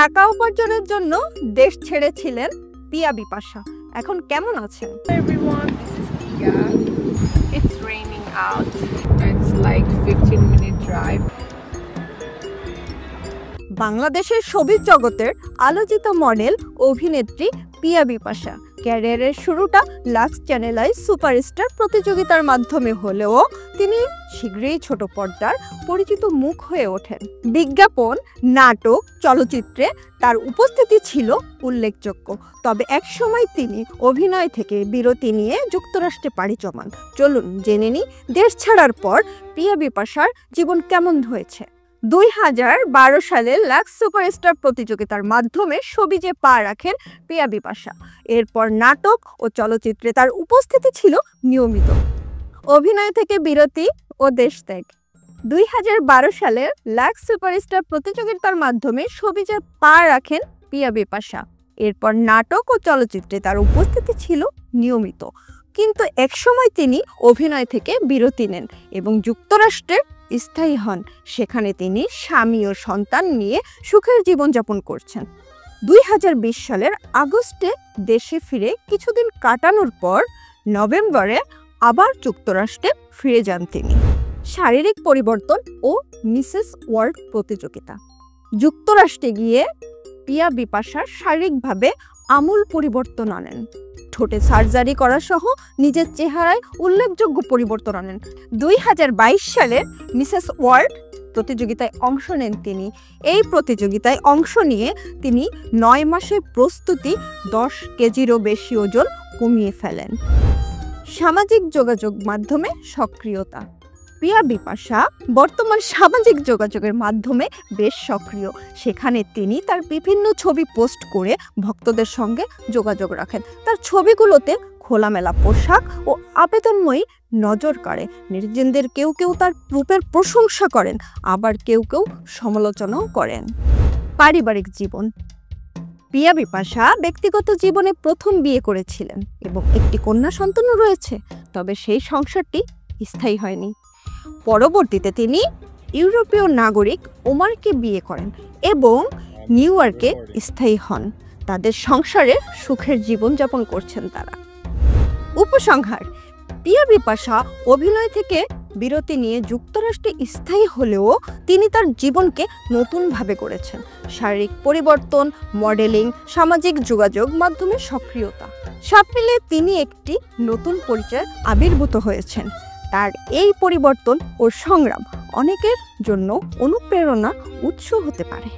টাকা উপার্জনের জন্য দেশ ছেড়েছিলেন পিয়া বিপাশা। এখন কেমন আছেন? Hello everyone, this is Pia. It's raining out. It's like 15-minute drive. বাংলাদেশের ছবি জগতের আলোচিত মডেল অভিনেত্রী পিয়া বিপাশা ক্যারিয়ারের শুরুটা লাক্স চ্যানেল আই সুপারস্টার প্রতিযোগিতার মাধ্যমে হলেও তিনি শীঘ্রই ছোট পর্দার পরিচিত মুখ হয়ে ওঠেন। বিজ্ঞাপন, নাটক, চলচ্চিত্রে তার উপস্থিতি ছিল উল্লেখযোগ্য। তবে একসময় তিনি অভিনয় থেকে বিরতি নিয়ে যুক্তরাষ্ট্রে পাড়ি জমান। চলুন জেনে নিই দেশ ছাড়ার পর পিয়া বিপাশার জীবন কেমন হয়েছে। 2012 সালে লাক্স সুপারস্টার প্রতিযোগিতার মাধ্যমে সবিজে পা রাখেন পিয়া বিপাশা। এরপর নাটক ও চলচ্চিত্রে তার উপস্থিতি ছিল নিয়মিত। অভিনয় থেকে বিরতি ও দেশত্যাগ। 2012 সালে লাক্স সুপারস্টার প্রতিযোগিতার মাধ্যমে সবিজে পা রাখেন পিয়া বিপাশা। এরপর নাটক ও চলচ্চিত্রে তার উপস্থিতি ছিল নিয়মিত, কিন্তু একসময় তিনি অভিনয় থেকে বিরতি নেন এবং যুক্তরাষ্ট্রে স্থায়ী হন। সেখানে তিনি স্বামী ও সন্তান নিয়ে সুখের জীবনযাপন করছেন। 2020 সালের আগস্টে দেশে ফিরে কিছুদিন কাটানোর পর নভেম্বরে আবার যুক্তরাষ্ট্রে ফিরে যান তিনি। শারীরিক পরিবর্তন ও মিসেস ওয়ার্ল্ড প্রতিযোগিতা। যুক্তরাষ্ট্রে গিয়ে পিয়া বিপাশার শারীরিকভাবে আমূল পরিবর্তন আনেন। ঠোঁটে সার্জারি করা সহ নিজের চেহারায় উল্লেখযোগ্য পরিবর্তন আনেন। 2022 সালের মিসেস ওয়ার্ল্ড প্রতিযোগিতায় অংশ নেন তিনি। এই প্রতিযোগিতায় অংশ নিয়ে তিনি 9 মাসের প্রস্তুতি 10 কেজিরও বেশি ওজন কমিয়ে ফেলেন। সামাজিক যোগাযোগ মাধ্যমে সক্রিয়তা। পিয়া বিপাশা বর্তমান সামাজিক যোগাযোগের মাধ্যমে বেশ সক্রিয়। সেখানে তিনি তার বিভিন্ন ছবি পোস্ট করে ভক্তদের সঙ্গে যোগাযোগ রাখেন। তার ছবিগুলোতে খোলামেলা পোশাক ও আবেদনময়ী নজর কাড়ে। নেটিজেনদের কেউ কেউ তার রূপের প্রশংসা করেন, আবার কেউ কেউ সমালোচনাও করেন। পারিবারিক জীবন। পিয়া বিপাশা ব্যক্তিগত জীবনে প্রথম বিয়ে করেছিলেন এবং একটি কন্যা সন্তানও রয়েছে, তবে সেই সংসারটি স্থায়ী হয়নি। পরবর্তীতে তিনি ইউরোপীয় নাগরিক ওমারকে বিয়ে করেন এবং নিউ ইয়র্কে স্থায়ী হন। তাদের সংসারে সুখের জীবনযাপন করছেন তারা। উপসংহার: পিয়া বিপাশা অভিনয় থেকে বিরতি নিয়ে যুক্তরাষ্ট্রে স্থায়ী হলেও তিনি তার জীবনকে নতুনভাবে গড়েছেন। শারীরিক পরিবর্তন, মডেলিং, সামাজিক যোগাযোগ মাধ্যমে সক্রিয়তা, সব মিলে তিনি একটি নতুন পরিচয় আবির্ভূত হয়েছেন। তার এই পরিবর্তন ও সংগ্রাম অনেকের জন্য অনুপ্রেরণা উৎস হতে পারে।